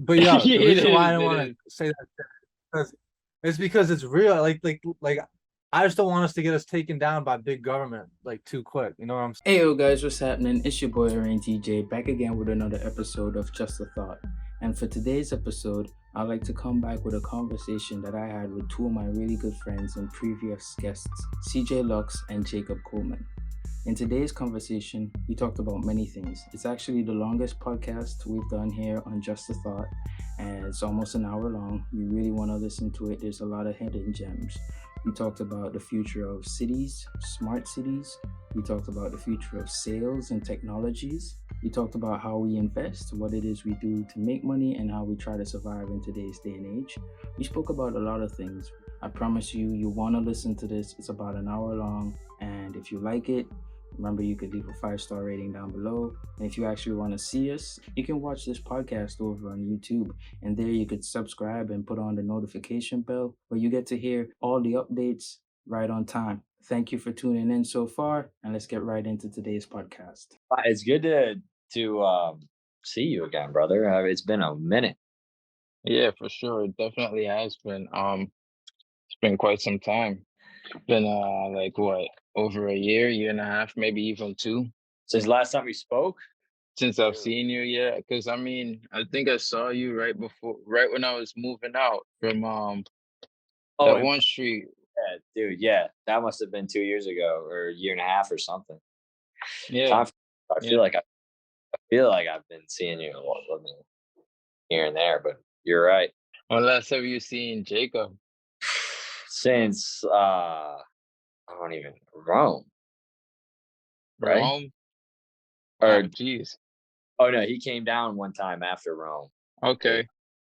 But yeah, Yeah, the it reason why I is. don't It want is. to say that is it's because it's real. Like I just don't want us to get us taken down by big government like too quick. You know what I'm saying? Hey yo guys, what's happening? It's your boy Araine TJ back again with another episode of Just a Thought. And for today's episode, I'd like to come back with a conversation that I had with two of my really good friends and previous guests, CJ Luksch and Jacob Coleman. In today's conversation, we talked about many things. It's actually the longest podcast we've done here on Just a Thought, and it's almost an hour long. You really want to listen to it. There's a lot of hidden gems. We talked about the future of cities, smart cities. We talked about the future of sales and technologies. We talked about how we invest, what it is we do to make money, and how we try to survive in today's day and age. We spoke about a lot of things. I promise you, you want to listen to this. It's about an hour long. And if you like it, remember you could leave a 5-star rating down below. And if you actually want to see us, you can watch this podcast over on YouTube. And there you could subscribe and put on the notification bell where you get to hear all the updates right on time. Thank you for tuning in so far, and let's get right into today's podcast. It's good to see you again, brother. It's been a minute. Yeah, for sure. It definitely has been. It's been quite some time. Been like what, over a year and a half, maybe even two, Since last time we spoke. since I've seen you. Yeah, because I mean, I think I saw you right when I was moving out from Oh, that one street. yeah, dude. Yeah, that must have been 2 years ago or a year and a half or something. Yeah, Time. I yeah. feel like I feel like I've been seeing you here and there, but you're right. When last have you seen Jacob? Since I don't even Rome, right? Rome? Or Oh, geez. oh no, he came down one time after Rome. Okay.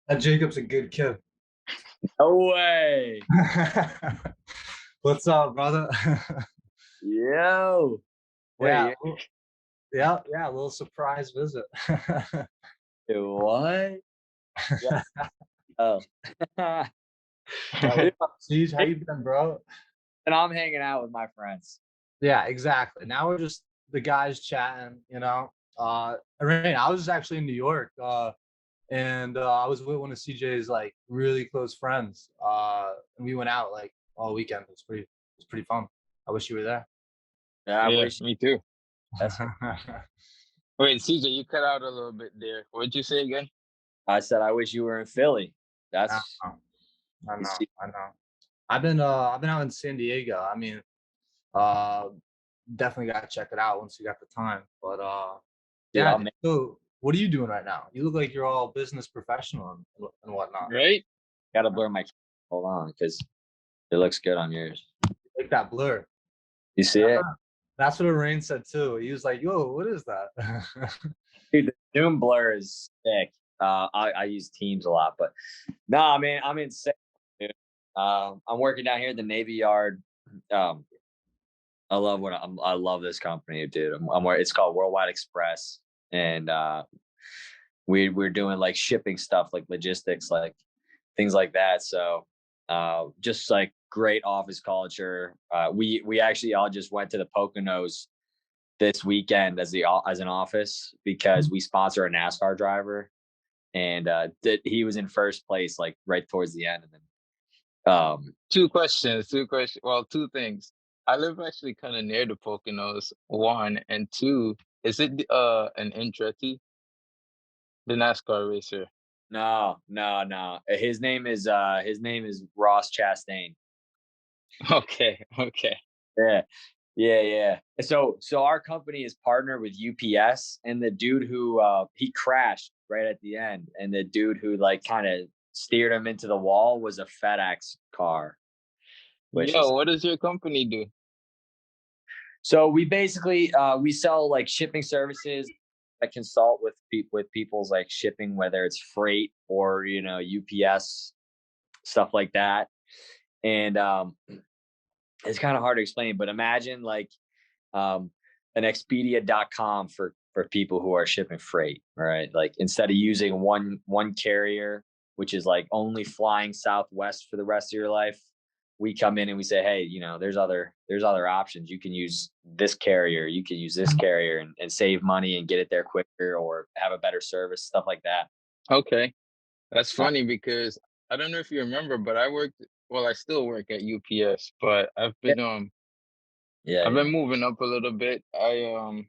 That Jacob's a good kid. No way. What's up, brother? Yo. Yeah, Wait. yeah, a little surprise visit. What? Yeah. Oh. Siege, how you been, bro? And I'm hanging out with my friends. Yeah, exactly. Now we're just the guys chatting, Araine, I was actually in New York, and I was with one of CJ's like really close friends. And we went out like all weekend. It was pretty fun. I wish you were there. Yeah, I Yeah, wish me too. that's Wait, CJ, you cut out a little bit there. What'd you say again? I said I wish you were in Philly. I That's know, I know. I've been out in San Diego. I mean, uh, definitely gotta check it out once you got the time. But dude, yeah. I'll make So, what are you doing right now? You look like you're all business professional and whatnot. Right? gotta blur my hold on because it looks good on yours. Like that blur. You see Yeah, it? that's what Araine said too. He was like, "Yo, what is that?" Dude, the Zoom blur is sick. I use Teams a lot, but no, I mean I'm in sales, dude. I'm working down here at the Navy Yard. Um, I love this company, dude. It's called Worldwide Express, and we're doing like shipping stuff, like logistics, like things like that. So just like great office culture. We actually all just went to the Poconos this weekend as an office because we sponsor a NASCAR driver, and he was in first place like right towards the end, and then Two questions. Well, two things. I live actually kind of near the Poconos. One and two. Is it an Andretti, the NASCAR racer? no. His name is Ross Chastain. Okay, okay. Yeah. Yeah. So our company is partnered with UPS, and the dude who he crashed right at the end, and the dude who like kind of steered him into the wall was a FedEx car, which Yo, is what does your company do? so we basically we sell like shipping services. I consult with people's like shipping, whether it's freight or UPS stuff like that, and it's kind of hard to explain, but imagine like um, an Expedia.com for people who are shipping freight, right? Like instead of using one carrier, which is like only flying Southwest for the rest of your life, we come in and we say, hey, there's other options. You can use this carrier, you can use this carrier and save money and get it there quicker or have a better service, stuff like that. Okay. That's funny because I don't know if you remember, but I still work at UPS, but Yeah, yeah, I've yeah. been moving up a little bit. I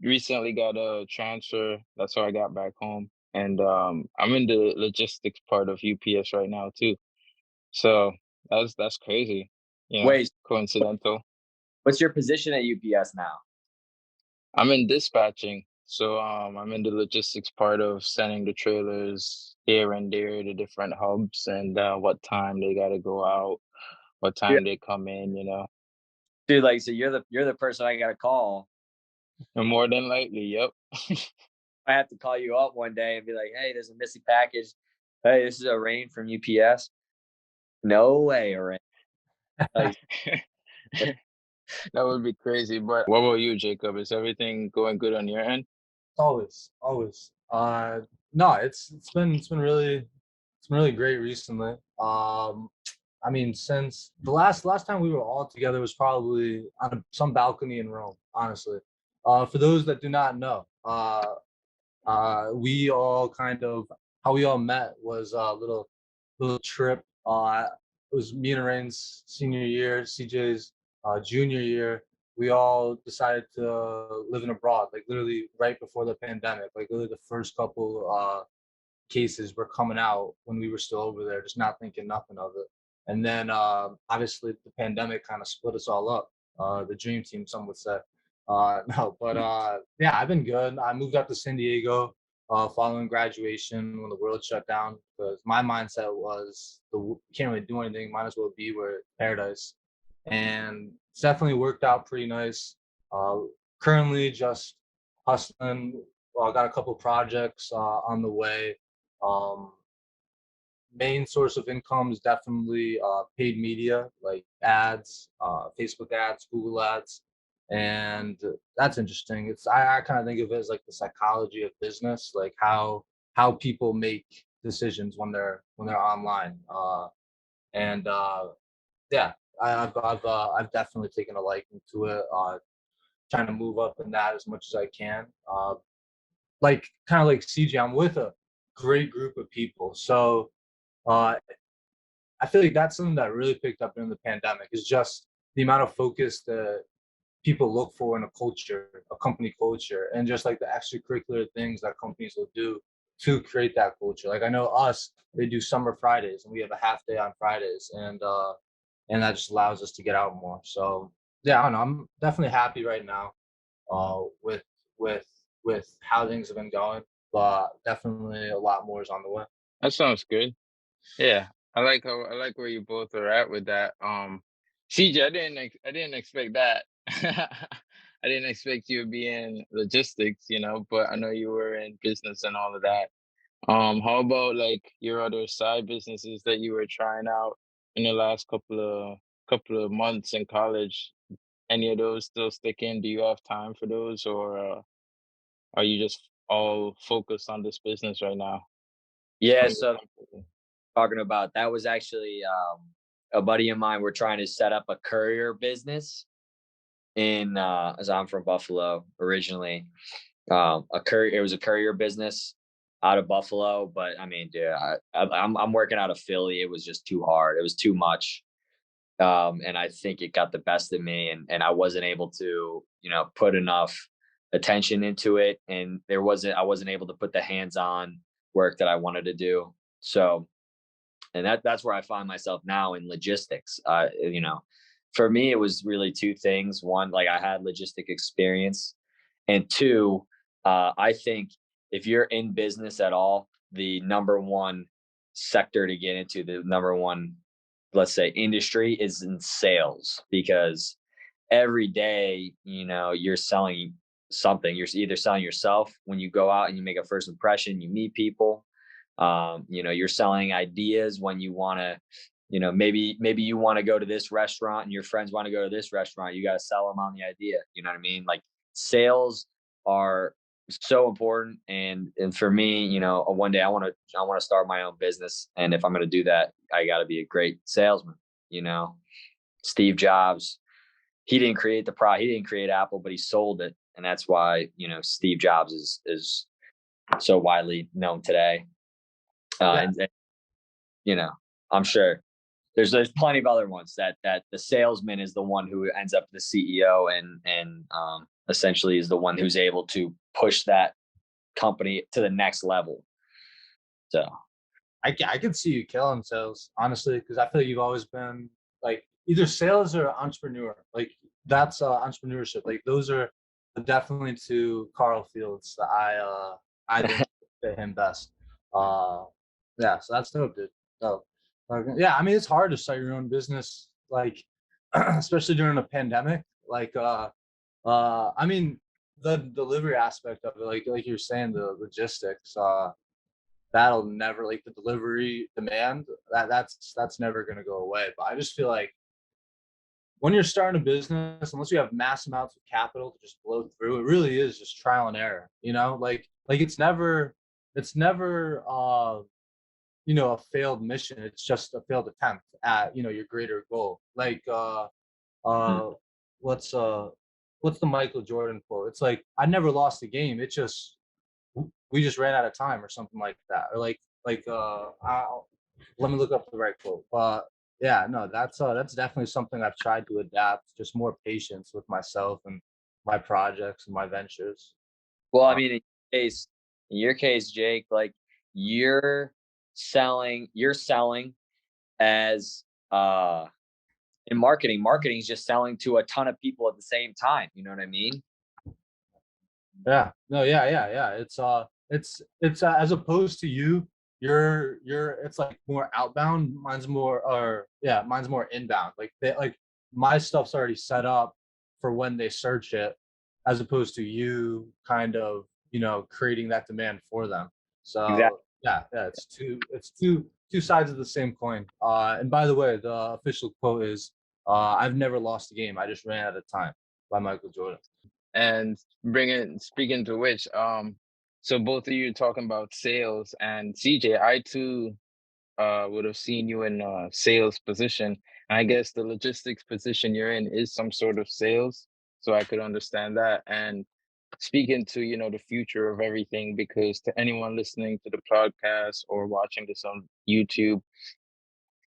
recently got a transfer. That's how I got back home. And I'm in the logistics part of UPS right now too. So that's crazy, Wait, coincidental. what's your position at UPS now? I'm in dispatching. So I'm in the logistics part of sending the trailers here and there to different hubs and what time they gotta go out, what Dude, time they come in. dude, like, so you're the person I gotta call. And more than likely, yep. I have to call you up one day and be like, "Hey, there's a missing package. Hey, this is Araine from UPS." No way, Araine. Like, That would be crazy. But what about you, Jacob? Is everything going good on your end? Always, always. No, it's been really great recently. I mean, since the last time we were all together was probably on some balcony in Rome. Honestly, for those that do not know, we all kind of how we all met was a little trip. It was me and Raine's senior year, CJ's junior year. We all decided to live in abroad, like literally right before the pandemic, like literally the first couple cases were coming out when we were still over there, just not thinking nothing of it. And then obviously the pandemic kind of split us all up. The dream team, some would say. No, but yeah, I've been good. I moved up to San Diego following graduation when the world shut down because my mindset was you can't really do anything, might as well be where it's paradise. And it's definitely worked out pretty nice. Uh, Currently just hustling. Well, I got a couple projects on the way. um, Main source of income is definitely paid media, like ads, Facebook ads, Google ads, and that's interesting. I kind of think of it as like the psychology of business, like how people make decisions when they're online. And Yeah, I've definitely taken a liking to it. Trying to move up in that as much as I can. Like kind of like CJ, I'm with a great group of people, so uh, I feel like that's something that really picked up during the pandemic is just the amount of focus that people look for in a culture, a company culture, and just like the extracurricular things that companies will do to create that culture. Like I know us, they do summer Fridays, and we have a half day on Fridays, and that just allows us to get out more. So yeah, I don't know. I'm definitely happy right now with with with how things have been going, but definitely a lot more is on the way. That sounds good. Yeah, I like where you both are at with that. CJ, I didn't expect that. I didn't expect you to be in logistics, but I know you were in business and all of that. How about like your other side businesses that you were trying out in the last couple of months in college? Any of those still sticking? Do you have time for those, or are you just all focused on this business right now yeah. from your So company? talking about that was actually a buddy of mine. We're trying to set up a courier business as I'm from Buffalo originally. A courier, it was a courier business out of Buffalo, but I mean, dude, I'm working out of Philly. It was just too hard. It was too much. And I think it got the best of me, and I wasn't able to, put enough attention into it, and I wasn't able to put the hands-on work that I wanted to do. So, and that's where I find myself now in logistics. For me, it was really two things. One, like I had logistic experience, and two, I think if you're in business at all, the number one sector to get into, the number one, let's say, industry is in sales, because every day, you're selling something. You're either selling yourself when you go out and you make a first impression, you meet people. You're selling ideas when you want to, maybe you want to go to this restaurant and your friends want to go to this restaurant. You got to sell them on the idea. You know what I mean? Like, sales are so important. And for me, one day I want to start my own business. And if I'm going to do that, I got to be a great salesman. You know, Steve Jobs, he didn't create Apple, but he sold it. And that's why, Steve Jobs is so widely known today. Yeah. And you know, I'm sure there's plenty of other ones that the salesman is the one who ends up the CEO and essentially is the one who's able to push that company to the next level. So I could see you killing sales, honestly, because I feel like you've always been like either sales or entrepreneur. Like that's entrepreneurship. Like those are definitely two Carl Fields that I think fit him best. Uh, yeah, so that's dope, dude. So, yeah, I mean it's hard to start your own business, like especially during a pandemic. Like, I mean the delivery aspect of it, like you're saying, the logistics. That'll never, like the delivery demand, that's never going to go away. But I just feel like when you're starting a business, unless you have mass amounts of capital to just blow through, it really is just trial and error, like it's never a failed mission. It's just a failed attempt at your greater goal. Like mm, uh what's uh what's the Michael Jordan quote? It's like, I never lost a game, it just we just ran out of time, or something like that. Or let me look up the right quote. But yeah, no, that's definitely something I've tried to adapt. Just more patience with myself and my projects and my ventures. well, I Uh, mean, in your case, Jake, like you're selling as in marketing. Marketing is just selling to a ton of people at the same time. You know what I mean? Yeah. No, yeah. It's as opposed to you're it's like more outbound. Mine's more inbound. Like my stuff's already set up for when they search it, as opposed to you kind of, creating that demand for them. Exactly. So yeah, it's two sides of the same coin. And by the way, the official quote is, I've never lost a game. I just ran out of time, by Michael Jordan. And speaking to which, so both of you talking about sales, and CJ, I too would have seen you in a sales position. I guess the logistics position you're in is some sort of sales, so I could understand that. And speaking to, the future of everything, because to anyone listening to the podcast or watching this on YouTube,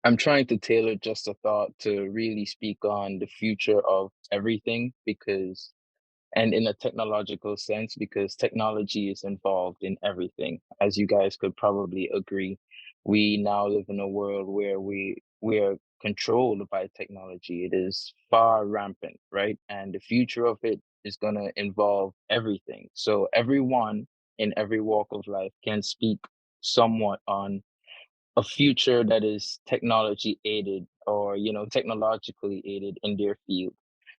I'm trying to tailor just a thought to really speak on the future of everything, because and in a technological sense, because technology is involved in everything. As you guys could probably agree, we now live in a world where we are controlled by technology. It is far rampant, right? And the future of it is going to involve everything. So everyone in every walk of life can speak somewhat on a future that is technology aided, or technologically aided in their field.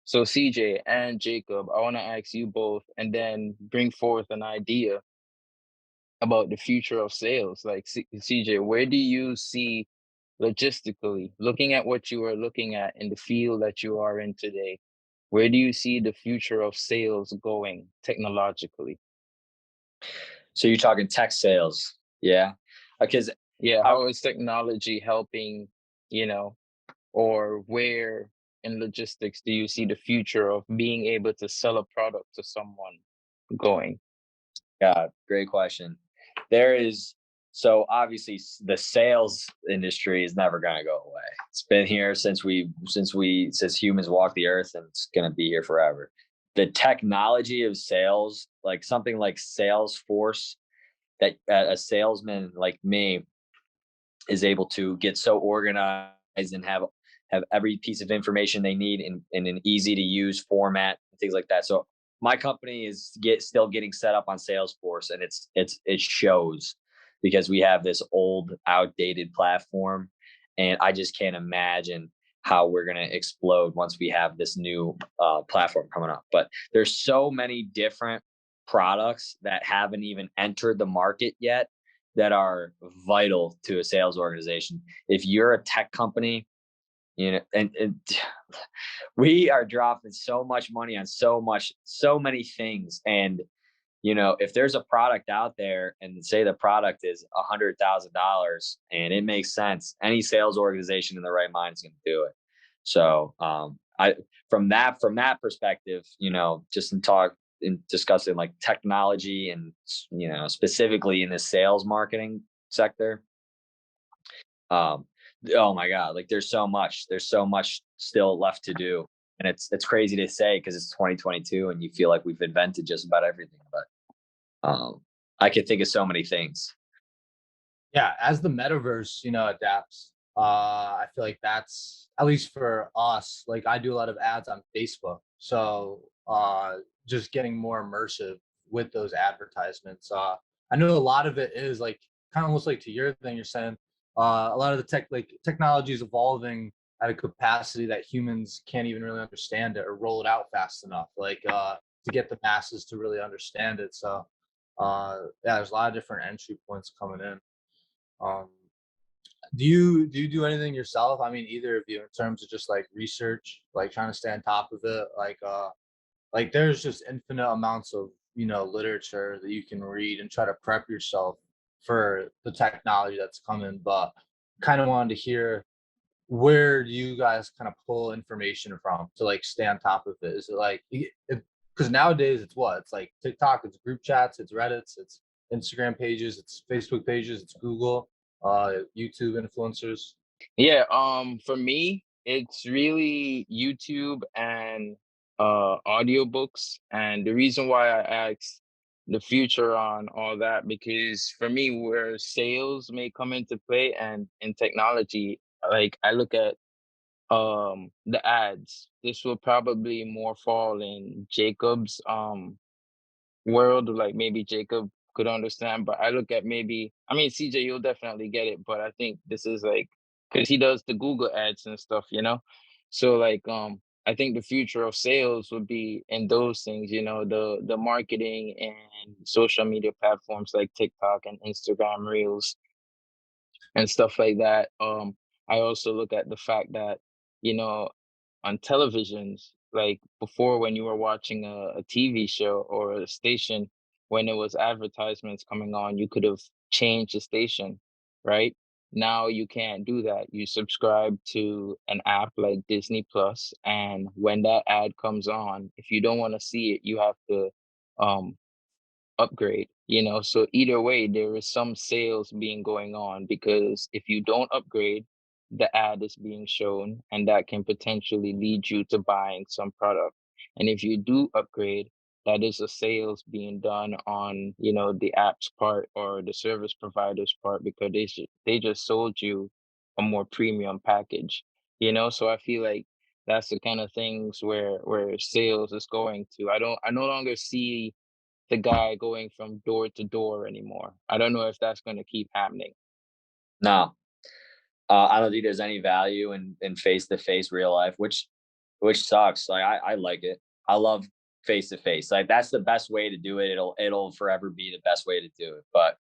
So CJ and Jacob, I want to ask you both and then bring forth an idea about the future of sales. Like CJ, where do you see logistically, looking at what you are looking at in the field that you are in today, where do you see the future of sales going technologically? So you're talking tech sales, yeah? Because Yeah, I how is technology helping, you know, or where in logistics do you see the future of being able to sell a product to someone going? God, great question. There is so obviously the sales industry is never going to go away. It's been here since humans walked the earth, and it's going to be here forever. The technology of sales, like something like Salesforce, that a salesman like me is able to get so organized and have every piece of information they need in an easy to use format and things like that. So my company is still getting set up on Salesforce, and it shows, because we have this old outdated platform, and I just can't imagine how we're going to explode once we have this new platform coming up. But there's so many different products that haven't even entered the market yet that are vital to a sales organization. If you're a tech company, and we are dropping so much money on so many things. And, if there's a product out there and say the product is $100,000 and it makes sense, any sales organization in the right mind is going to do it. So, I, from that perspective, just in discussing like technology and, specifically in the sales marketing sector, Oh my God, like there's so much still left to do. And it's crazy to say because it's 2022 and you feel like we've invented just about everything. But I could think of so many things. Yeah, as the metaverse, adapts, I feel like that's, at least for us, like I do a lot of ads on Facebook. So just getting more immersive with those advertisements. I know a lot of it is like kind of almost like to your thing you're saying, a lot of the technology is evolving at a capacity that humans can't even really understand it or roll it out fast enough, like to get the masses to really understand it. So yeah, there's a lot of different entry points coming in. Um, do you do anything yourself? I mean, either of you, in terms of just like research, like trying to stay on top of it, like there's just infinite amounts of literature that you can read and try to prep yourself for the technology that's coming. But kind of wanted to hear, where do you guys kind of pull information from to like stay on top of it? Is it like, because nowadays it's what? It's like TikTok, it's group chats, it's Reddits, it's Instagram pages, it's Facebook pages, it's Google, YouTube influencers. Yeah, for me, it's really YouTube and audiobooks. And the reason why I asked the future on all that, because for me, where sales may come into play and in technology, like I look at the ads. This will probably more fall in Jacob's world, like maybe Jacob could understand, but I look at maybe, I mean, CJ, you'll definitely get it, but I think this is like, because he does the Google ads and stuff, you know? So like, I think the future of sales would be in those things, you know, the marketing and social media platforms like TikTok and Instagram Reels and stuff like that. I also look at the fact that, you know, on televisions, like before when you were watching a TV show or a station, when it was advertisements coming on, you could have changed the station, right? Now you can't do that. You subscribe to an app like Disney Plus, and when that ad comes on, if you don't want to see it, you have to um upgrade, you know? So either way, there is some sales being going on because if you don't upgrade, the ad is being shown and that can potentially lead you to buying some product. And if you do upgrade, that is a sales being done on, you know, the app's part or the service provider's part because they just sold you a more premium package, you know? So I feel like that's the kind of things where sales is going to. I no longer see the guy going from door to door anymore. I don't know if that's going to keep happening. No, I don't think there's any value in face to face real life, which sucks. Like I like it. I love face to face. Like that's the best way to do it. It'll forever be the best way to do it. But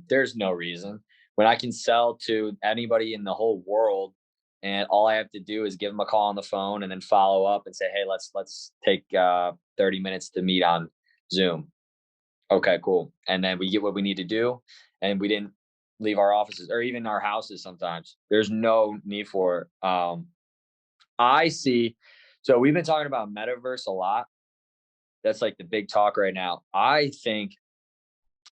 there's no reason when I can sell to anybody in the whole world, and all I have to do is give them a call on the phone and then follow up and say, hey, let's take 30 minutes to meet on Zoom. Okay, cool. And then we get what we need to do, and we didn't leave our offices or even our houses sometimes. There's no need for it. I see. So we've been talking about metaverse a lot. That's like the big talk right now. I think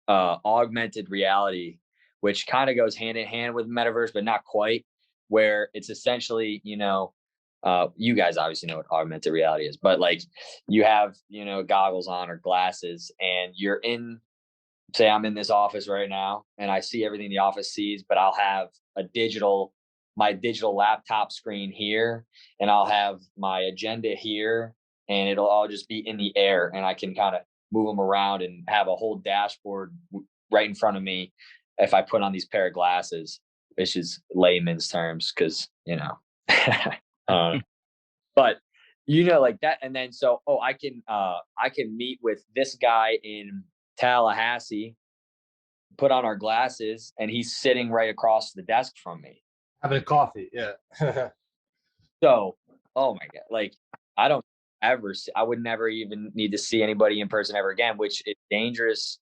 augmented reality, which kind of goes hand in hand with metaverse, but not quite, where it's essentially, you guys obviously know what augmented reality is, but like you have, goggles on or glasses and you're in, say I'm in this office right now and I see everything the office sees, but I'll have my digital laptop screen here, and I'll have my agenda here, and it'll all just be in the air, and I can kind of move them around and have a whole dashboard right in front of me if I put on these pair of glasses, which is layman's terms because uh, but like that. And then so I can meet with this guy in Tallahassee, put on our glasses, and he's sitting right across the desk from me. Having coffee, yeah. So, oh my God, like I don't I would never even need to see anybody in person ever again, which is dangerous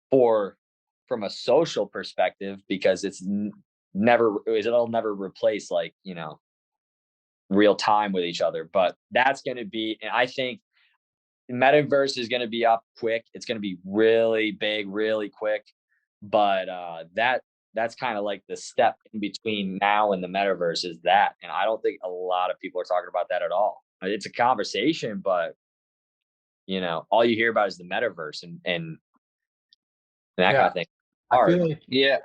for from a social perspective because it'll never replace like, real time with each other. But that's going to be, and I think metaverse is going to be up quick. It's going to be really big, really quick. But that's kind of like the step in between now and the metaverse is that. And I don't think a lot of people are talking about that at all. It's a conversation, but all you hear about is the metaverse and that kind Yeah, of thing. I Hard. feel like Yeah.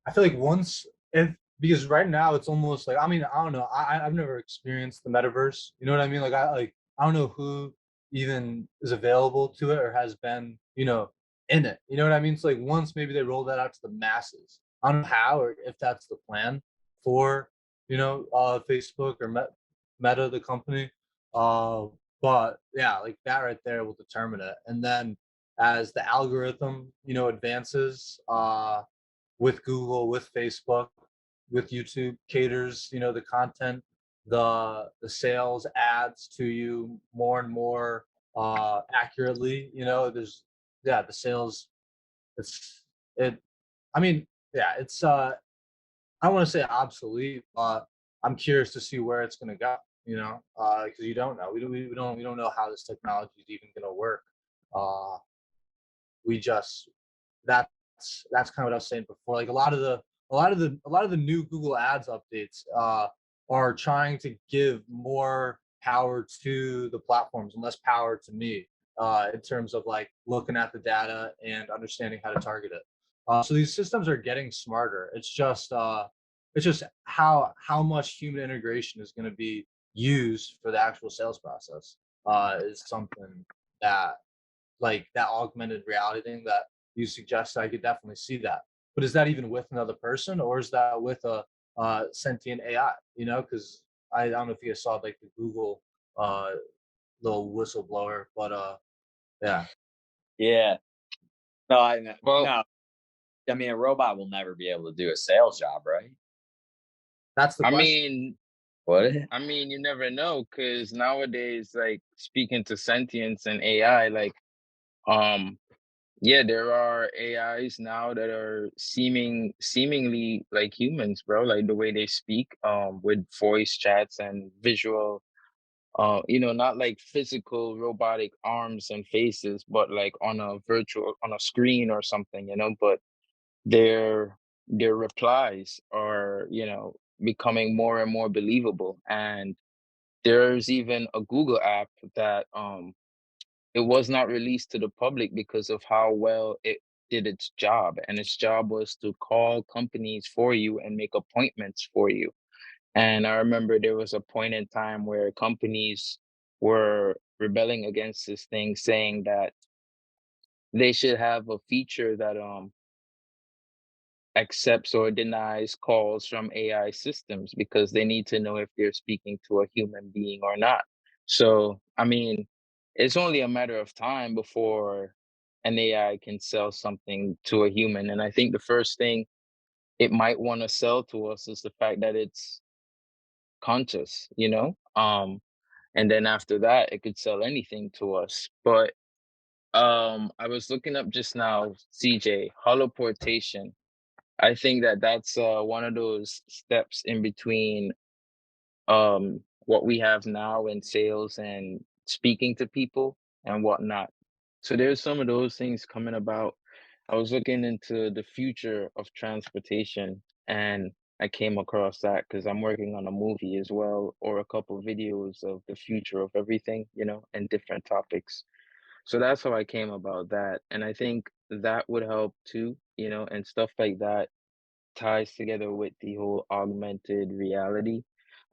I feel like once if because right now it's almost like, I mean, I don't know. I've never experienced the metaverse. You know what I mean? I don't know who even is available to it or has been, in it. You know what I mean? So like once maybe they roll that out to the masses. I don't know how or if that's the plan for, Facebook or Meta, the company. Uh but yeah, like that right there will determine it. And then as the algorithm, advances, with Google, with Facebook, with YouTube caters, the content, the sales ads to you more and more accurately. There's the sales. It's it. I mean, yeah, it's I don't want to say obsolete, but I'm curious to see where it's going to go. Because you don't know. We don't know how this technology is even going to work. Uh, we just that's kind of what I was saying before. Like a lot of the new Google Ads updates are trying to give more power to the platforms and less power to me in terms of like looking at the data and understanding how to target it. So these systems are getting smarter. It's just how much human integration is going to be used for the actual sales process is something that like that augmented reality thing that you suggest. I could definitely see that. But is that even with another person, or is that with a sentient AI? Because I don't know if you guys saw like the Google uh, little whistleblower, but yeah, Yeah. No, Well, no. I mean, a robot will never be able to do a sales job, right? that's the I question. mean, What? you never know, because nowadays, like speaking to sentience and AI, like, um, yeah, there are AIs now that are seemingly like humans, bro. Like the way they speak, with voice chats and visual, not like physical robotic arms and faces, but like on a screen or something, but their their replies are, becoming more and more believable. And there's even a Google app that it was not released to the public because of how well it did its job. And its job was to call companies for you and make appointments for you. And I remember there was a point in time where companies were rebelling against this thing, saying that they should have a feature that accepts or denies calls from AI systems, because they need to know if they're speaking to a human being or not. So, I mean, it's only a matter of time before an AI can sell something to a human. And I think the first thing it might want to sell to us is the fact that it's conscious, and then after that it could sell anything to us. But I was looking up just now, CJ, holoportation. I think that that's one of those steps in between what we have now in sales and speaking to people and whatnot. So there's some of those things coming about. I was looking into the future of transportation, and I came across that because I'm working on a movie as well, or a couple videos of the future of everything, and different topics. So that's how I came about that. And I think that would help too, and stuff like that ties together with the whole augmented reality.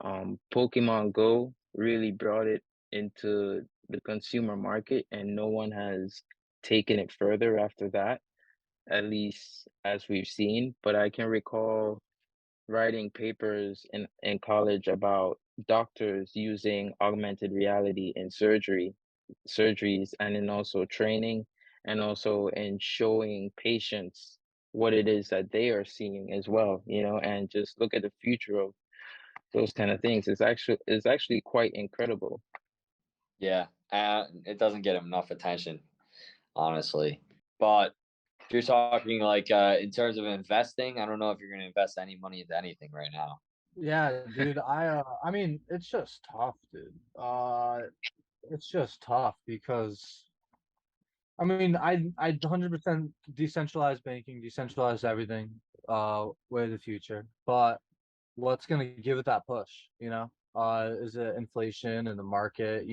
Pokemon Go really brought it into the consumer market, and no one has taken it further after that, at least as we've seen. But I can recall writing papers in college about doctors using augmented reality in surgeries, and in also training, and also in showing patients what it is that they are seeing as well, and just look at the future of those kind of things. It's actually quite incredible. Yeah. It doesn't get enough attention, honestly. But if you're talking like in terms of investing, I don't know if you're going to invest any money into anything right now. Yeah, dude. I mean, it's just tough, dude. It's just tough because I mean, I 100% decentralized banking, decentralized everything. way of the future. But what's gonna give it that push, you know? Is it inflation and the market,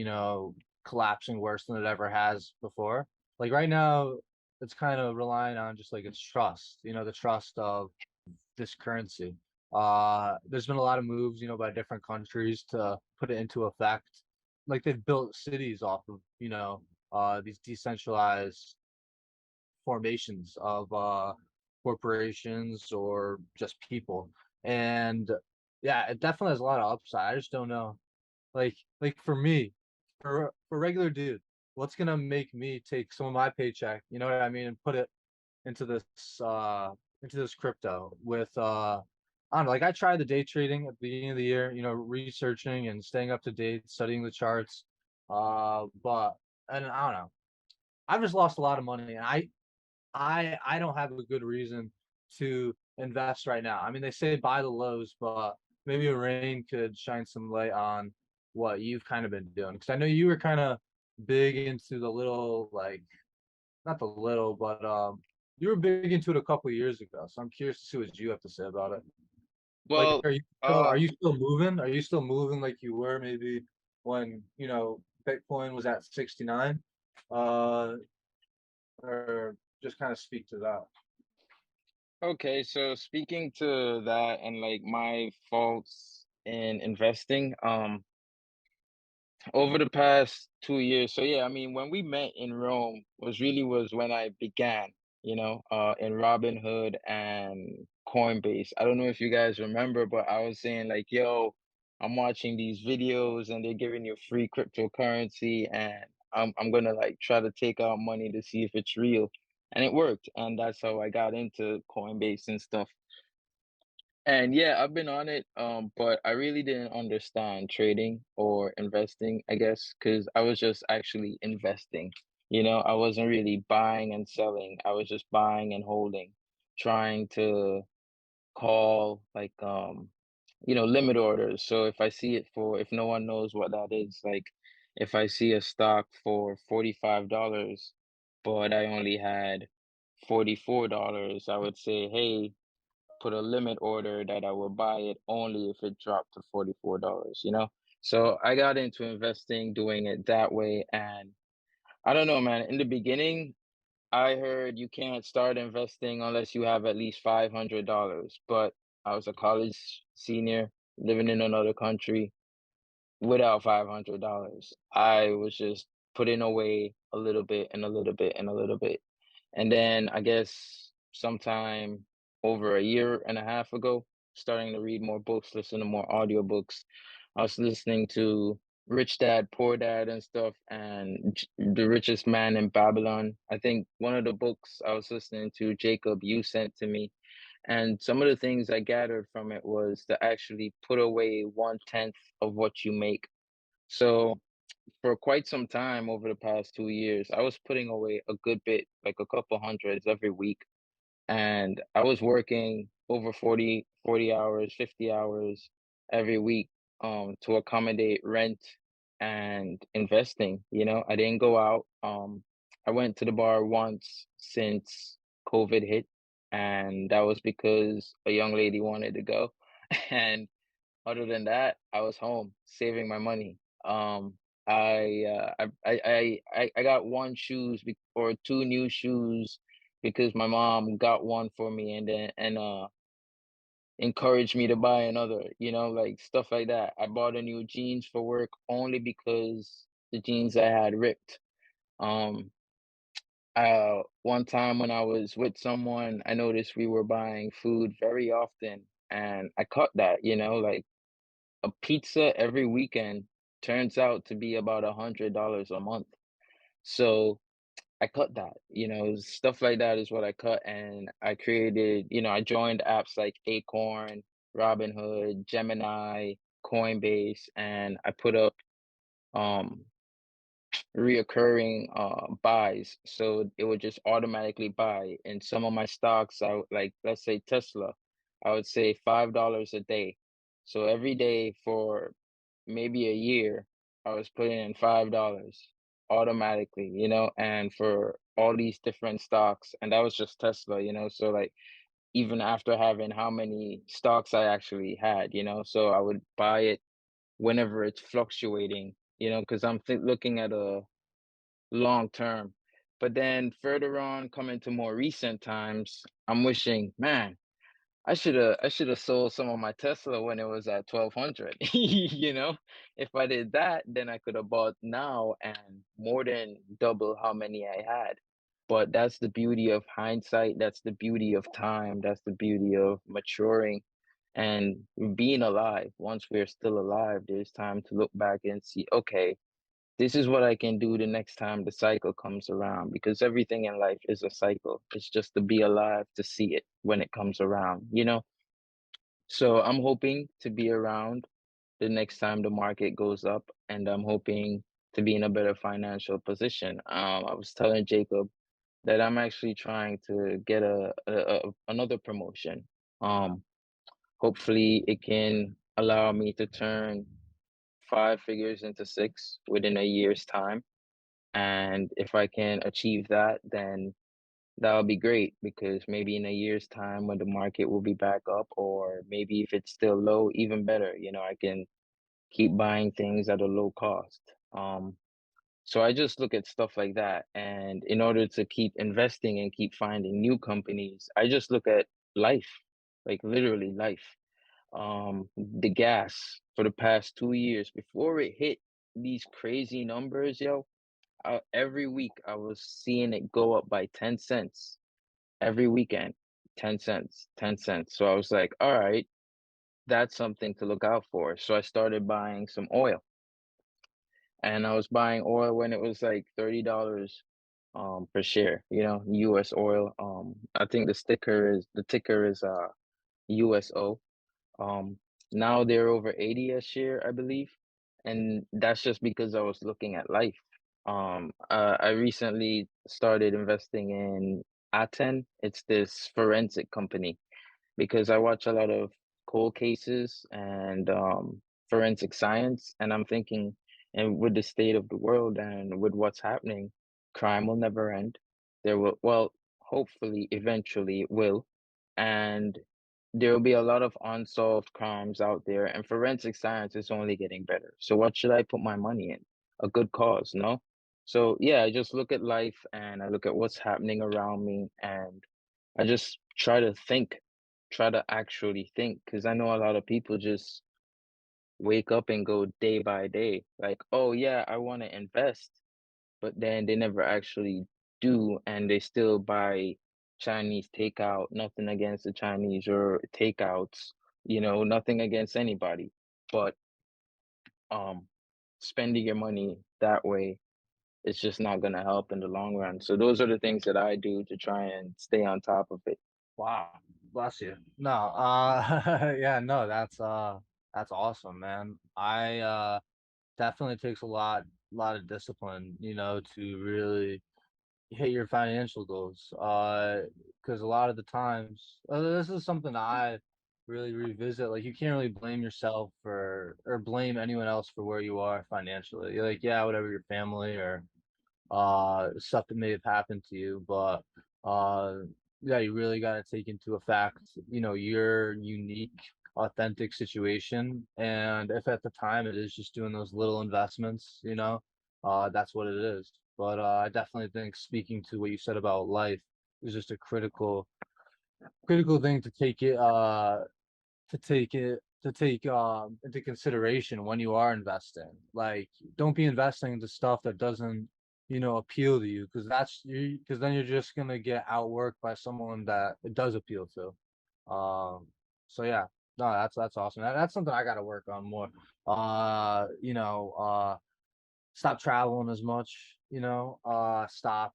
collapsing worse than it ever has before? Like right now, it's kind of relying on just like its trust, the trust of this currency. There's been a lot of moves, by different countries to put it into effect. Like they've built cities off of, these decentralized formations of corporations or just people. And yeah, it definitely has a lot of upside. I just don't know. Like for me, for regular dude, what's gonna make me take some of my paycheck, you know what I mean, and put it into this uh into this crypto with I don't know, like I tried the day trading at the beginning of the year, researching and staying up to date, studying the charts. But and I don't know. I've just lost a lot of money and I don't have a good reason to invest right now. I mean, they say buy the lows, but maybe Rain could shine some light on what you've kind of been doing. Because I know you were kind of big into the little, like, not the little, but you were big into it a couple of years ago. So I'm curious to see what you have to say about it. Like, Well, are you still moving? Are you still moving like you were maybe when Bitcoin was at 69? Uh, or just kind of speak to that. okay, so speaking to that and like my faults in investing, over the past 2 years. So yeah, I mean, when we met in Rome was when I began, in Robinhood and Coinbase. I don't know if you guys remember, but I was saying like, yo, I'm watching these videos and they're giving you free cryptocurrency and I'm gonna like try to take out money to see if it's real. And it worked. And that's how I got into Coinbase and stuff. And yeah, I've been on it, but I really didn't understand trading or investing, I guess, because I was just actually investing. I wasn't really buying and selling. I was just buying and holding, trying to call like limit orders. So if no one knows what that is, like if I see a stock for $45, but I only had $44, I would say, hey, put a limit order that I will buy it only if it dropped to $44. So I got into investing, doing it that way. And I don't know, man. In the beginning, I heard you can't start investing unless you have at least $500. But I was a college senior living in another country without $500. I was just putting away a little bit and a little bit and a little bit. And then I guess sometime over a year and a half ago, starting to read more books, listen to more audiobooks. I was listening to Rich Dad, Poor Dad and stuff, and The Richest Man in Babylon. I think one of the books I was listening to, Jacob, you sent to me. And some of the things I gathered from it was to actually put away 1/10 of what you make. So for quite some time over the past 2 years, I was putting away a good bit, like a couple hundreds every week. And I was working over 40 hours, 50 hours every week to accommodate rent and investing. I didn't go out. I went to the bar once since COVID hit, and that was because a young lady wanted to go. And other than that, I was home saving my money. I got one shoes or two new shoes because my mom got one for me and then encouraged me to buy another, like stuff like that. I bought a new jeans for work only because the jeans I had ripped. Um One time when I was with someone, I noticed we were buying food very often and I cut that, like a pizza every weekend turns out to be about $100 a month. So I cut that, stuff like that is what I cut. And I created, I joined apps like Acorn, Robinhood, Gemini, Coinbase, and I put up um reoccurring buys. So it would just automatically buy. And some of my stocks, like, let's say Tesla, I would say $5 a day. So every day for maybe a year, I was putting in $5 automatically, and for all these different stocks. And that was just Tesla. So like even after having how many stocks I actually had, So I would buy it whenever it's fluctuating, because I'm looking at a long term. But then further on, coming to more recent times, I'm wishing, man, I should have sold some of my Tesla when it was at 1200. If I did that, then I could have bought now and more than double how many I had. But that's the beauty of hindsight. That's the beauty of time. That's the beauty of maturing and being alive. Once we're still alive, there's time to look back and see, okay, this is what I can do the next time the cycle comes around, because everything in life is a cycle. It's just to be alive to see it when it comes around. So I'm hoping to be around the next time the market goes up, and I'm hoping to be in a better financial position. I was telling Jacob that I'm actually trying to get another promotion. Um, Hopefully it can allow me to turn five figures into six within a year's time. And if I can achieve that, then that'll be great, because maybe in a year's time when the market will be back up, or maybe if it's still low, even better, I can keep buying things at a low cost. So I just look at stuff like that. And in order to keep investing and keep finding new companies, I just look at life, like literally life. The gas for the past 2 years before it hit these crazy numbers, yo, every week I was seeing it go up by 10 cents every weekend, 10 cents, 10 cents. So I was like, all right, that's something to look out for. So I started buying some oil, and I was buying oil when it was like $30 per share, US oil. I think the ticker is USO. Um, Now they're over 80 a share, I believe. And that's just because I was looking at life. I recently started investing in Aten. It's this forensic company, because I watch a lot of cold cases and forensic science, and I'm thinking, and with the state of the world and with what's happening, crime will never end. Well, hopefully, eventually it will, and there will be a lot of unsolved crimes out there, and forensic science is only getting better. So what should I put my money in? A good cause, no? So yeah, I just look at life and I look at what's happening around me, and I just try to actually think, because I know a lot of people just wake up and go day by day, like, oh yeah, I want to invest, but then they never actually do, and they still buy Chinese takeout. Nothing against the Chinese or takeouts, nothing against anybody, but um, spending your money that way, it's just not gonna help in the long run. So those are the things that I do to try and stay on top of it. Wow, bless you. No, yeah, no, that's awesome, man. I definitely takes a lot of discipline, to really hit your financial goals. Because a lot of the times, this is something I really revisit. Like, you can't really blame yourself for or blame anyone else for where you are financially. You're like, yeah, whatever, your family or stuff that may have happened to you, but uh yeah, you really got to take into effect, your unique, authentic situation. And if at the time it is just doing those little investments, that's what it is. But I definitely think, speaking to what you said about life, is just a critical thing to take into consideration when you are investing. Like, don't be investing into stuff that doesn't, appeal to you, because then you're just gonna get outworked by someone that it does appeal to. So yeah, no, that's awesome. That's something I got to work on more. Stop traveling as much. Stop.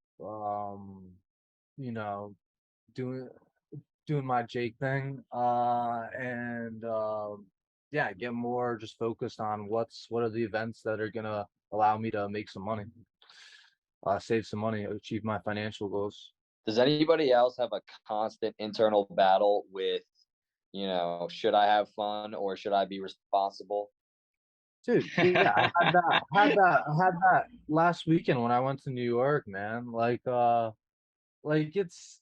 You know, doing my Jake thing, and yeah, get more just focused on what are the events that are gonna allow me to make some money, save some money, achieve my financial goals. Does anybody else have a constant internal battle with, should I have fun or should I be responsible? Dude, yeah, I had that last weekend when I went to New York, man. Like it's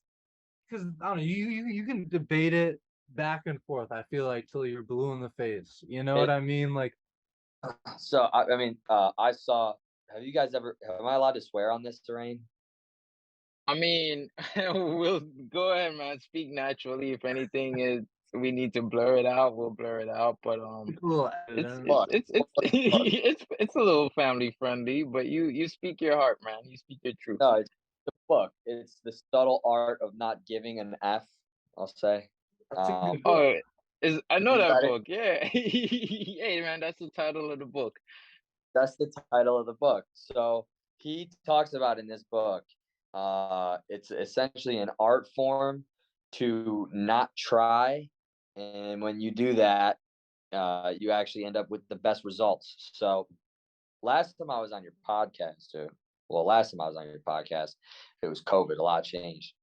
because I don't know, you can debate it back and forth. I feel like till you're blue in the face. You know what It, I mean? Like, so I mean, I saw. Have you guys ever? Am I allowed to swear on this, Araine? I mean, we'll go ahead, man. Speak naturally. If anything is we need to blur it out, we'll blur it out. But a little it's editing. it's Fuck. it's it's Fuck. it's a little family friendly. But you speak your heart, man. You speak your truth. No, it's the book. It's the subtle art of not giving an F. I'll say. That's a good book. Oh, is I know You that read it? book. Yeah. Hey, man, that's the title of the book. That's the title of the book. So he talks about in this book, it's essentially an art form to not try, and when you do that, you actually end up with the best results. So last time I was on your podcast, last time I was on your podcast, it was COVID. A lot changed.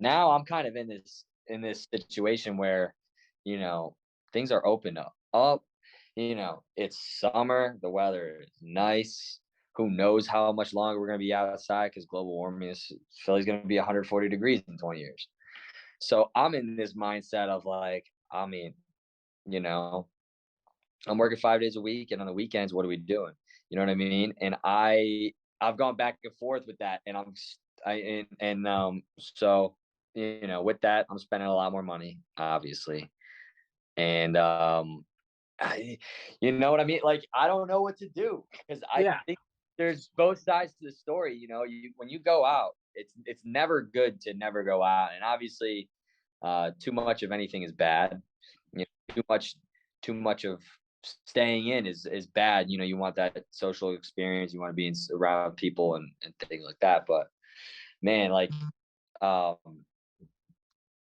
Now I'm kind of in this situation where, you know, things are open up. You know, it's summer, the weather is nice. Who knows how much longer we're gonna be outside because global warming is Philly's gonna be 140 degrees in 20 years. So I'm in this mindset of like, I mean, you know, I'm working 5 days a week, and on the weekends, what are we doing? You know what I mean? And I've gone back and forth with that, and so you know, with that, I'm spending a lot more money, obviously, and you know what I mean? Like I don't know what to do because I Yeah. think there's both sides to the story. You know, when you go out, it's never good to never go out, and obviously, too much of anything is bad. You know, too much of staying in is bad. You know, you want that social experience. You want to be around people and things like that. But man, like um,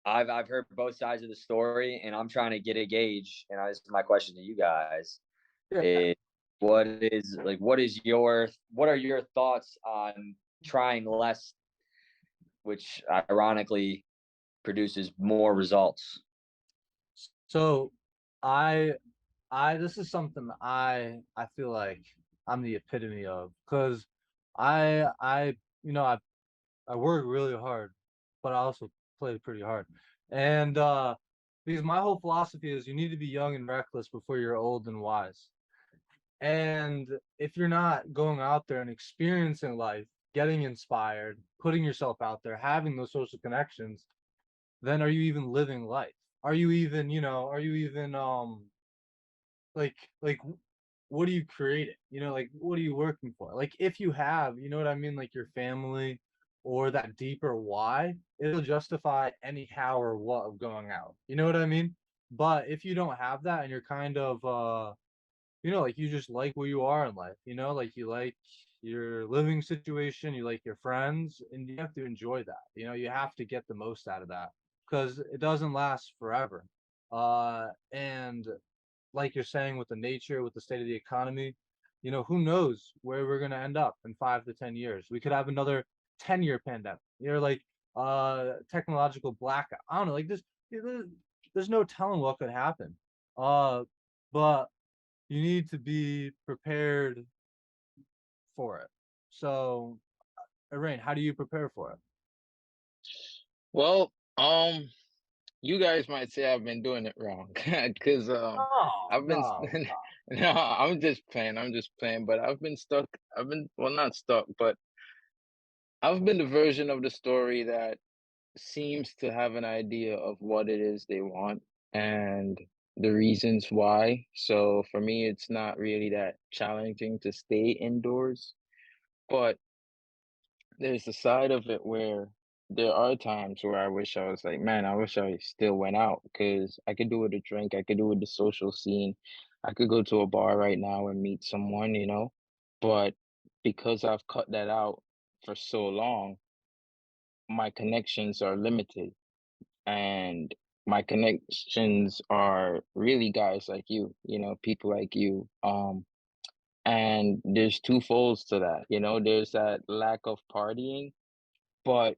I've heard both sides of the story, and I'm trying to get a gauge. And this is my question to you guys: Yeah. is what are your thoughts on trying less, which ironically produces more results? So I this is something I feel like I'm the epitome of because I you know I work really hard, but I also play pretty hard. And because my whole philosophy is you need to be young and reckless before you're old and wise. And if you're not going out there and experiencing life, getting inspired, putting yourself out there, having those social connections, then are you even living life? Are you even, are you even like like what are you creating? Like what are you working for? Like if you have, you know what I mean, like your family or that deeper why, it'll justify any how or what of going out. You know what I mean? But if you don't have that and you're kind of like you just like where you are in life, like you like your living situation, you like your friends, and you have to enjoy that. You have to get the most out of that because it doesn't last forever. And like you're saying with the nature, with the state of the economy, who knows where we're gonna end up in 5 to 10 years? We could have another 10-year pandemic. Like technological blackout. I don't know, like this there's no telling what could happen. Uh but you need to be prepared for it. So, Araine, how do you prepare for it? Well, you guys might say I've been doing it wrong, because Oh, I've been no. no, I'm just playing. I'm just playing. But I've been stuck. I've been well, not stuck, but I've been the version of the story that seems to have an idea of what it is they want and the reasons why. So for me, it's not really that challenging to stay indoors. But there's a side of it where there are times where I wish I was like, man, I wish I still went out because I could do with a drink, I could do with the social scene, I could go to a bar right now and meet someone, you know. But because I've cut that out for so long, my connections are limited, and my connections are really guys like you know, people like you. And there's two folds to that, you know, there's that lack of partying, but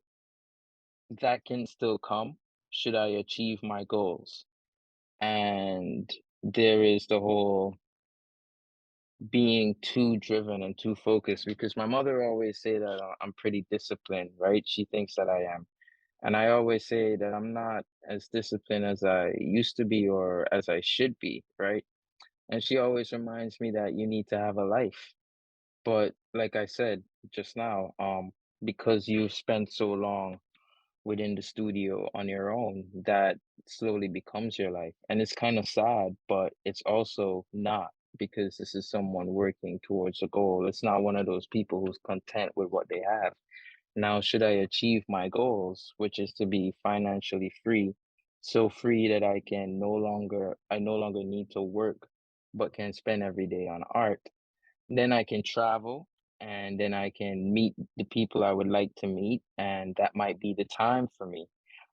that can still come should I achieve my goals. And there is the whole being too driven and too focused because my mother always say that I'm pretty disciplined, right? She thinks that I am. And I always say that I'm not as disciplined as I used to be or as I should be, right? And she always reminds me that you need to have a life. But like I said just now, because you've spent so long within the studio on your own, that slowly becomes your life. And it's kind of sad, but it's also not, because this is someone working towards a goal. It's not one of those people who's content with what they have. Now, should I achieve my goals, which is to be financially free, so free that I no longer need to work, but can spend every day on art, then I can travel, and then I can meet the people I would like to meet, and that might be the time for me.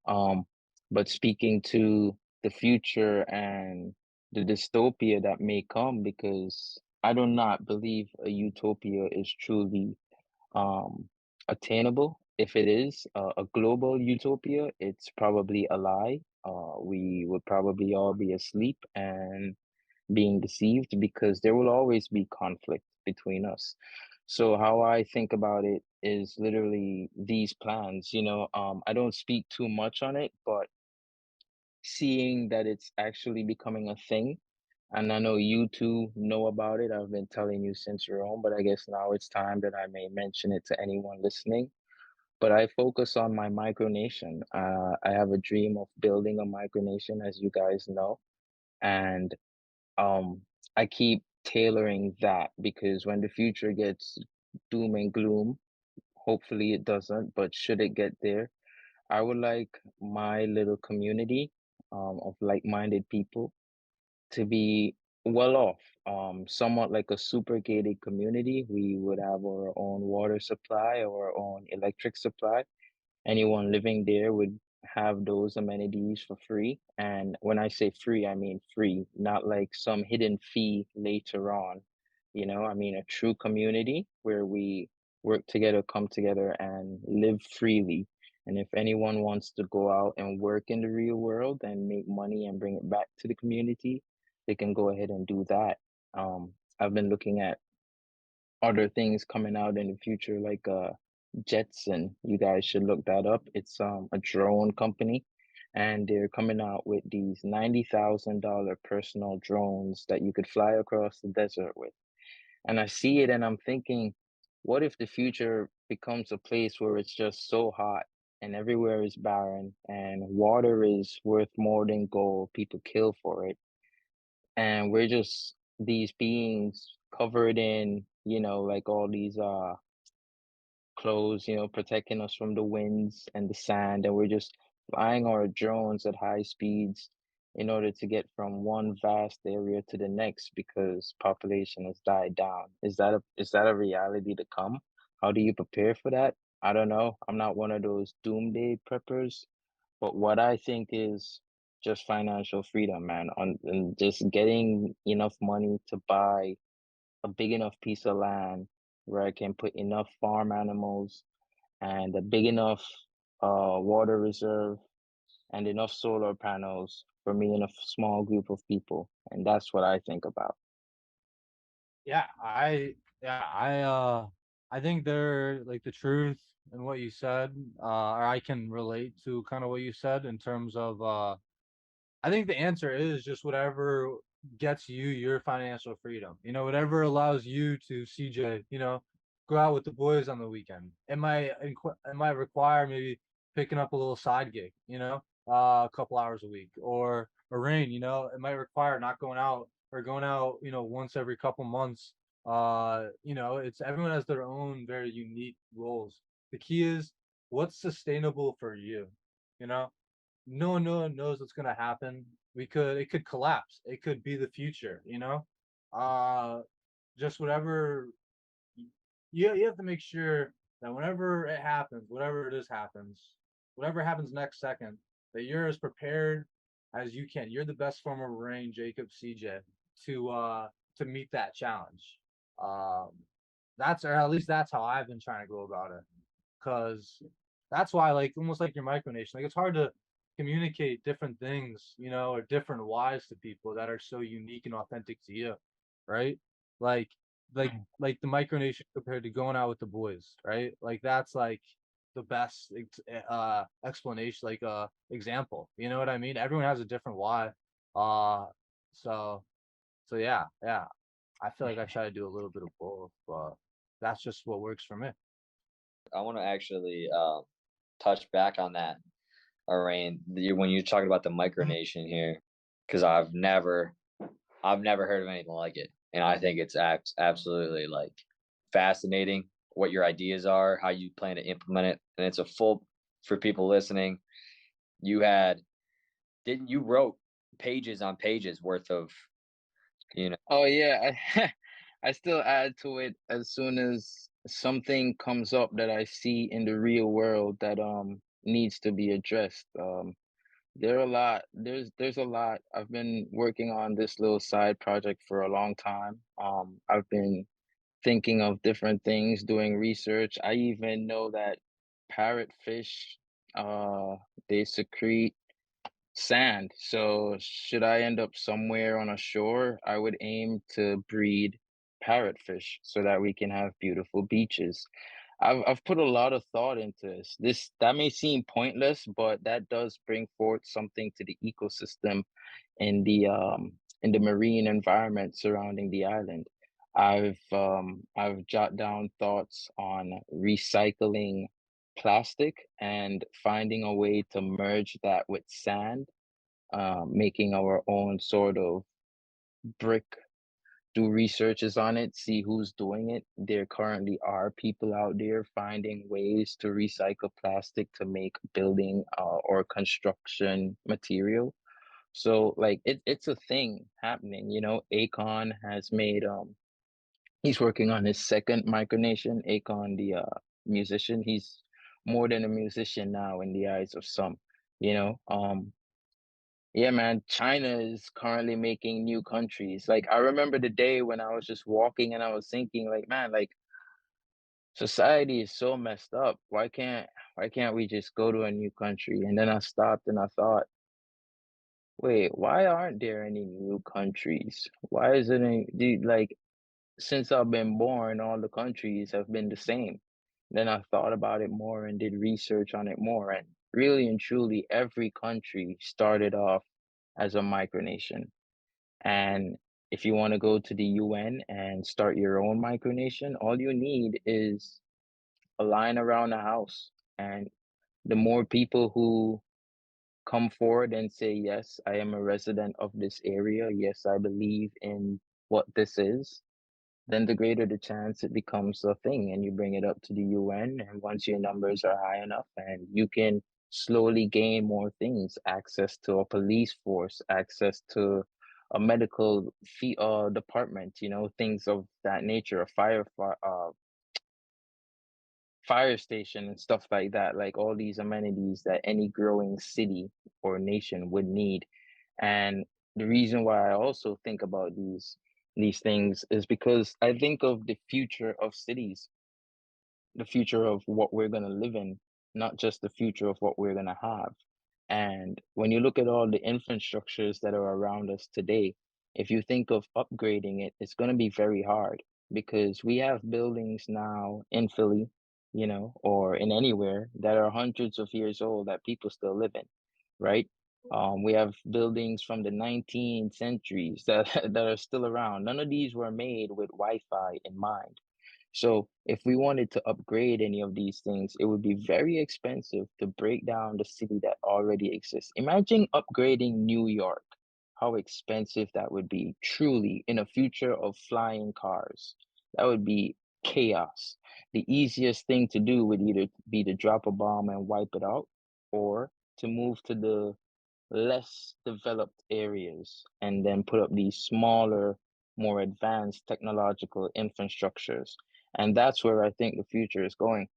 Um, but speaking to the future and the dystopia that may come, because I do not believe a utopia is truly um, attainable. If it is a global utopia, it's probably a lie. We would probably all be asleep and being deceived, because there will always be conflict between us. So how I think about it is literally these plans, I don't speak too much on it, but seeing that it's actually becoming a thing, and I know you two know about it. I've been telling you since your own, but I guess now it's time that I may mention it to anyone listening. But I focus on my micronation. I have a dream of building a micronation, as you guys know, and um, I keep tailoring that, because when the future gets doom and gloom, hopefully it doesn't, but should it get there, I would like my little community of like-minded people to be well off, somewhat like a super gated community. We would have our own water supply, our own electric supply. Anyone living there would have those amenities for free. And when I say free, I mean free, not like some hidden fee later on. I mean a true community where we work together, come together, and live freely. And if anyone wants to go out and work in the real world and make money and bring it back to the community, they can go ahead and do that. I've been looking at other things coming out in the future, like Jetson. You guys should look that up. It's a drone company, and they're coming out with these $90,000 personal drones that you could fly across the desert with. And I see it and I'm thinking, what if the future becomes a place where it's just so hot and everywhere is barren and water is worth more than gold, people kill for it, and we're just these beings covered in, like all these clothes, protecting us from the winds and the sand, and we're just flying our drones at high speeds in order to get from one vast area to the next, because population has died down. Is that a reality to come? How do you prepare for that? I don't know. I'm not one of those doomsday preppers, but what I think is just financial freedom, man, on and just getting enough money to buy a big enough piece of land where I can put enough farm animals and a big enough water reserve and enough solar panels for me and a small group of people. And that's what I think about. Yeah, I think they're like the truth in what you said, or I can relate to kind of what you said in terms of I think the answer is just whatever gets you your financial freedom. Whatever allows you to CJ, go out with the boys on the weekend. It might require maybe picking up a little side gig, a couple hours a week, or Araine, it might require not going out or going out, once every couple months. It's everyone has their own very unique roles. The key is what's sustainable for you, you know? No one knows what's gonna happen. It could collapse. It could be the future, Uh just whatever you have to make sure that whenever it happens, whatever it is happens, whatever happens next second, that you're as prepared as you can. You're the best form of Rain, Jacob, CJ to meet that challenge. Um that's or at least that's how I've been trying to go about it. Cause that's why like almost like your micronation, like it's hard to communicate different things, or different whys to people that are so unique and authentic to you, right? Like like the micronation compared to going out with the boys, right? Like that's like the best explanation, like example. You know what I mean? Everyone has a different why. Uh, so yeah. I feel like I try to do a little bit of both, but that's just what works for me. I want to actually touch back on that, Araine, when you're talking about the micronation here, because I've never heard of anything like it, and I think it's absolutely like fascinating what your ideas are, how you plan to implement it, and it's a full for people listening. You had didn't you wrote pages on pages worth of you know Oh yeah, I I still add to it as soon as something comes up that I see in the real world that needs to be addressed. There are a lot. There's a lot. I've been working on this little side project for a long time. I've been thinking of different things, doing research. I even know that parrotfish, uh, they secrete sand. So should I end up somewhere on a shore, I would aim to breed parrotfish so that we can have beautiful beaches. I've put a lot of thought into this. This that may seem pointless, but that does bring forth something to the ecosystem in the marine environment surrounding the island. I've jot down thoughts on recycling plastic and finding a way to merge that with sand, making our own sort of brick, do researches on it, see who's doing it. There currently are people out there finding ways to recycle plastic to make building or construction material. So like it's a thing happening, you know. Akon has made he's working on his second micronation. Akon, the musician, he's more than a musician now in the eyes of some, you know. Yeah, man, China is currently making new countries. Like I remember the day when I was just walking and I was thinking like, man, like society is so messed up. Why can't we just go to a new country? And then I stopped and I thought, wait, why aren't there any new countries? Why isn't it dude, like since I've been born, all the countries have been the same. Then I thought about it more and did research on it more. And really and truly, every country started off as a micronation. And if you want to go to the UN and start your own micronation, all you need is a line around the house. And the more people who come forward and say, yes, I am a resident of this area. Yes, I believe in what this is, then the greater the chance it becomes a thing. And you bring it up to the UN. And once your numbers are high enough, and you can slowly gain more things, access to a police force, access to a medical department, you know, things of that nature, a fire station and stuff like that, like all these amenities that any growing city or nation would need. And the reason why I also think about these things is because I think of the future of cities, the future of what we're going to live in, not just the future of what we're going to have. And when you look at all the infrastructures that are around us today, if you think of upgrading it, it's going to be very hard because we have buildings now in Philly, you know, or in anywhere that are hundreds of years old that people still live in, right? We have buildings from the 19th centuries that that are still around. None of these were made with Wi-Fi in mind. So if we wanted to upgrade any of these things, it would be very expensive to break down the city that already exists. Imagine upgrading New York, how expensive that would be, truly, in a future of flying cars. That would be chaos. The easiest thing to do would either be to drop a bomb and wipe it out, or to move to the less developed areas and then put up these smaller, more advanced technological infrastructures. And that's where I think the future is going.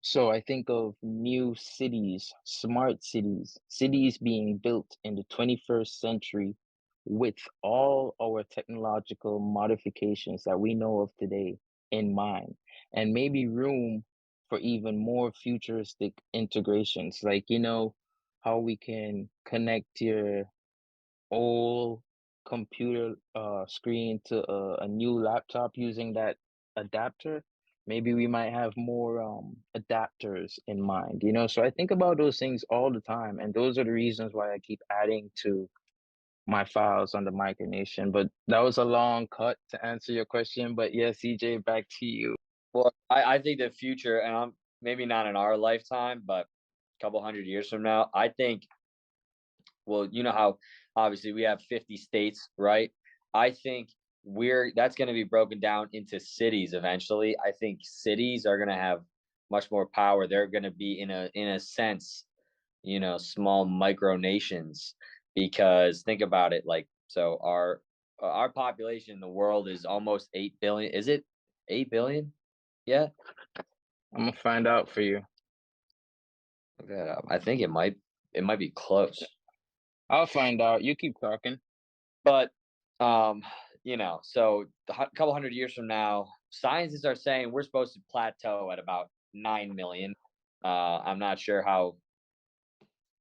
So I think of new cities, smart cities, cities being built in the 21st century with all our technological modifications that we know of today in mind, and maybe room for even more futuristic integrations. Like, you know, how we can connect your old computer screen to a new laptop using that adapter. maybe we might have more adapters in mind, you know? So I think about those things all the time, and those are the reasons why I keep adding to my files on the micronation. But that was a long cut to answer your question. But yeah, CJ, back to you. Well, I think the future, and I'm maybe not in our lifetime, but a couple hundred years from now, I think, well, you know how obviously we have 50 states, right? I think that's going to be broken down into cities eventually. I think cities are going to have much more power. They're going to be in a sense, small micronations, because think about it, like, so our population in the world is almost 8 billion. Is it 8 billion? Yeah. I'm gonna find out for you. Look that up. I think it might be close. I'll find out. You keep talking. But um, so a couple hundred years from now, scientists are saying we're supposed to plateau at about 9 million. I'm not sure how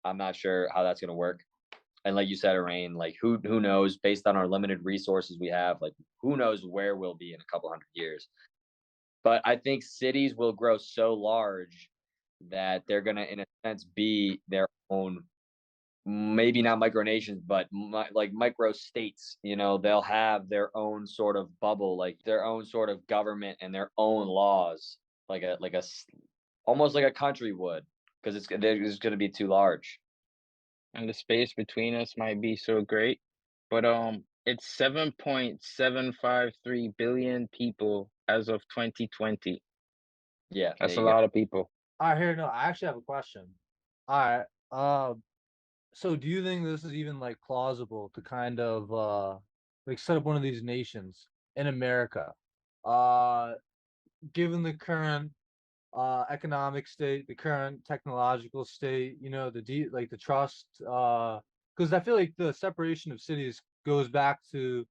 that's going to work. And like you said, Araine, like who knows, based on our limited resources we have, like who knows where we'll be in a couple hundred years. But I think cities will grow so large that they're going to, in a sense, be their own, maybe not micronations, but like micro states. They'll have their own sort of bubble, like their own sort of government and their own laws, almost like a country would, because it's going to be too large. And the space between us might be so great. But it's 7.753 billion people as of 2020. Yeah, there That's a you go. lot of people. All right, here, no, I actually have a question. All right, so do you think this is even like plausible to kind of like set up one of these nations in America? Uh, given the current economic state, the current technological state, like the trust, because I feel like the separation of cities goes back to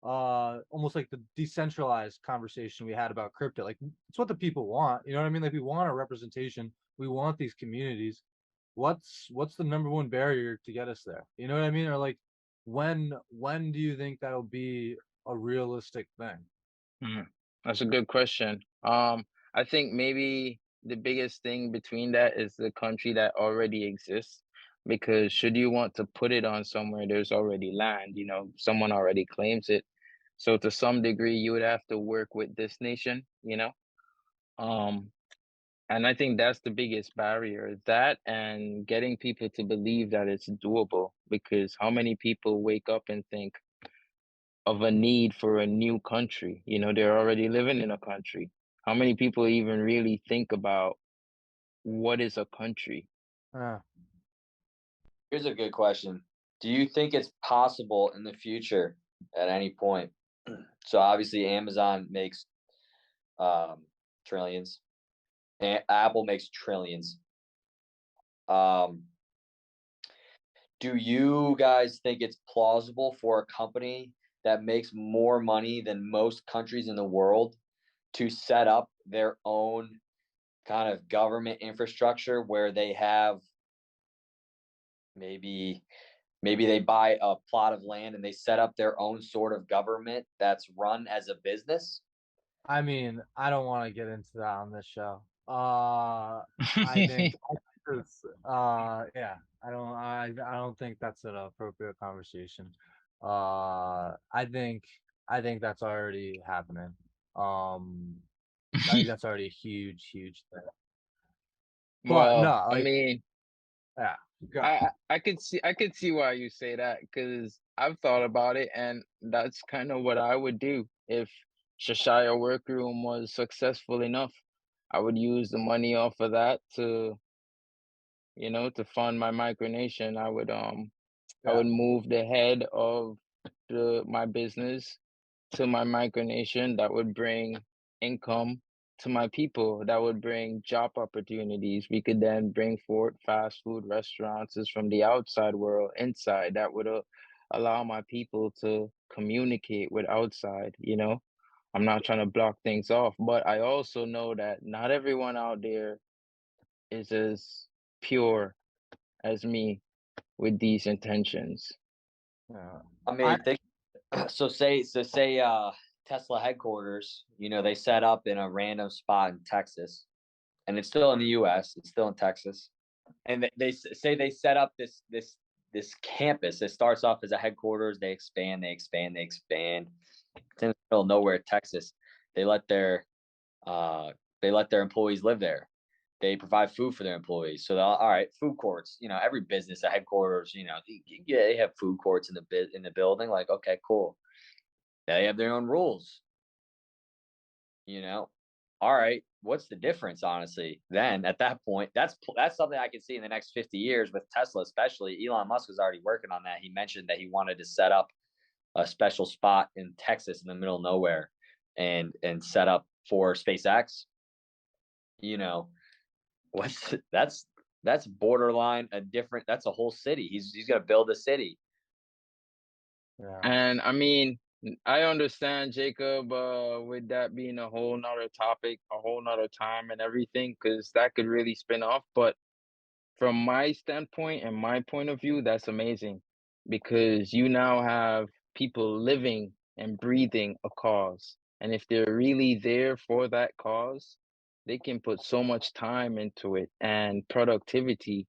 almost like the decentralized conversation we had about crypto. Like it's what the people want, you know what I mean? Like we want a representation, we want these communities. What's the number one barrier to get us there? You know what I mean? Or like when do you think that'll be a realistic thing? Mhm. That's a good question. I think maybe the biggest thing between that is the country that already exists. Because should you want to put it on somewhere, there's already land, you know, someone already claims it. So to some degree, you would have to work with this nation, you know. Um, and I think that's the biggest barrier, that and getting people to believe that it's doable. Because how many people wake up and think of a need for a new country? You know, they're already living in a country. How many people even really think about what is a country? Uh, Here's a good question. Do you think it's possible in the future at any point? So obviously Amazon makes trillions. Apple makes trillions. Um, do you guys think it's plausible for a company that makes more money than most countries in the world to set up their own kind of government infrastructure where they have, maybe they buy a plot of land and they set up their own sort of government that's run as a business? I mean, I don't want to get into that on this show. I think yeah, I don't think that's an appropriate conversation. I think that's already happening. Um, I think that's already a huge, huge thing. But Well, no, I like, mean, yeah, go. I could see why you say that, because I've thought about it, and that's kind of what I would do if Cheshire Workroom was successful enough. I would use the money off of that to, you know, to fund my micronation. I Yeah, would move the head of my business to my micronation. That would bring income to my people. That would bring job opportunities. We could then bring forth fast food restaurants is from the outside world inside. That would allow my people to communicate with outside, you know. I'm not trying to block things off, but I also know that not everyone out there is as pure as me with these intentions. yeah. I I mean, think so say Tesla headquarters, they set up in a random spot in Texas, and it's still in the U.S. It's still in Texas, and they say they set up this campus. It starts off as a headquarters. They expand. It's in the middle of nowhere, Texas. They let their employees live there. They provide food for their employees. So, all right, food courts. Every business, a headquarters. They have food courts in the building. Like, okay, cool. They have their own rules. All right. What's the difference, honestly? Then at that point, that's something I can see in the next 50 years with Tesla, especially. Elon Musk was already working on that. He mentioned that he wanted to set up a special spot in Texas in the middle of nowhere, and set up for SpaceX. What's that's borderline a different. That's a whole city. He's gonna build a city. Yeah. And I mean, I understand, Jacob, with that being a whole nother topic, a whole nother time and everything, because that could really spin off. But from my standpoint and my point of view, that's amazing because you now have people living and breathing a cause. And if they're really there for that cause, they can put so much time into it, and productivity,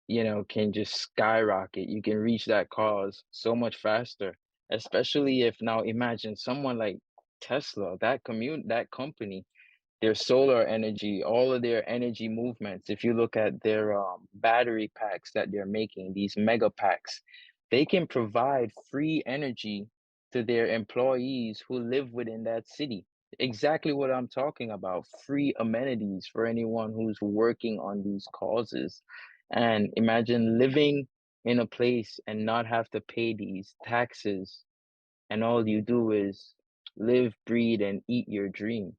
can just skyrocket. You can reach that cause so much faster, especially if now imagine someone like Tesla, that company, their solar energy, all of their energy movements. If you look at their battery packs that they're making, these mega packs, they can provide free energy to their employees who live within that city. Exactly what I'm talking about, free amenities for anyone who's working on these causes. And imagine living in a place and not have to pay these taxes, and all you do is live, breathe, and eat your dream.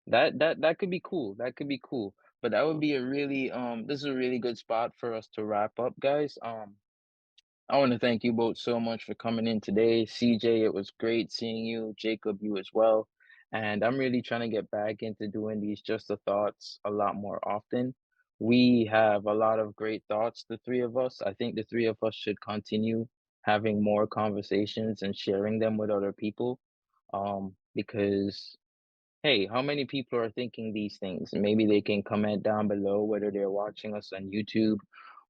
That could be cool. That could be cool. But that would be a really this is a really good spot for us to wrap up, guys. I want to thank you both so much for coming in today. CJ, it was great seeing you. Jacob, you as well. And I'm really trying to get back into doing these Just the Thoughts a lot more often. We have a lot of great thoughts, the three of us. I think the three of us should continue having more conversations and sharing them with other people. Because hey, how many people are thinking these things? Maybe they can comment down below whether they're watching us on YouTube,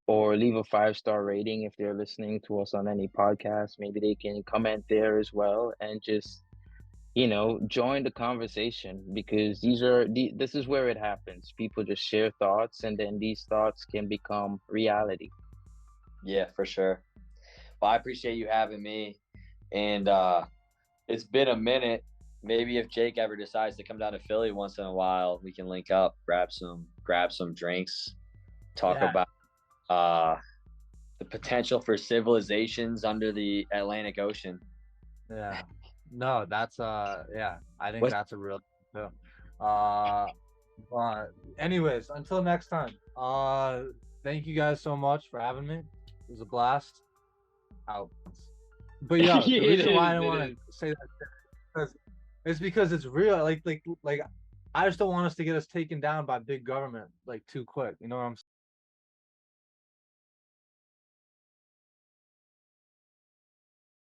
or leave a 5-star rating if they're listening to us on any podcast. Maybe they can comment there as well and just, join the conversation, because this is where it happens. People just share thoughts, and then these thoughts can become reality. Yeah, for sure. Well, I appreciate you having me, and it's been a minute. Maybe if Jake ever decides to come down to Philly once in a while, we can link up, grab some drinks, talk Yeah. about the potential for civilizations under the Atlantic Ocean. Yeah. No, that's yeah, I think What's that's a real thing too. Anyways, until next time. Thank you guys so much for having me. It was a blast. Out. But yeah, the reason why I don't want to say that is because it's real. Like I just don't want us to get us taken down by big government like too quick. You know what I'm saying?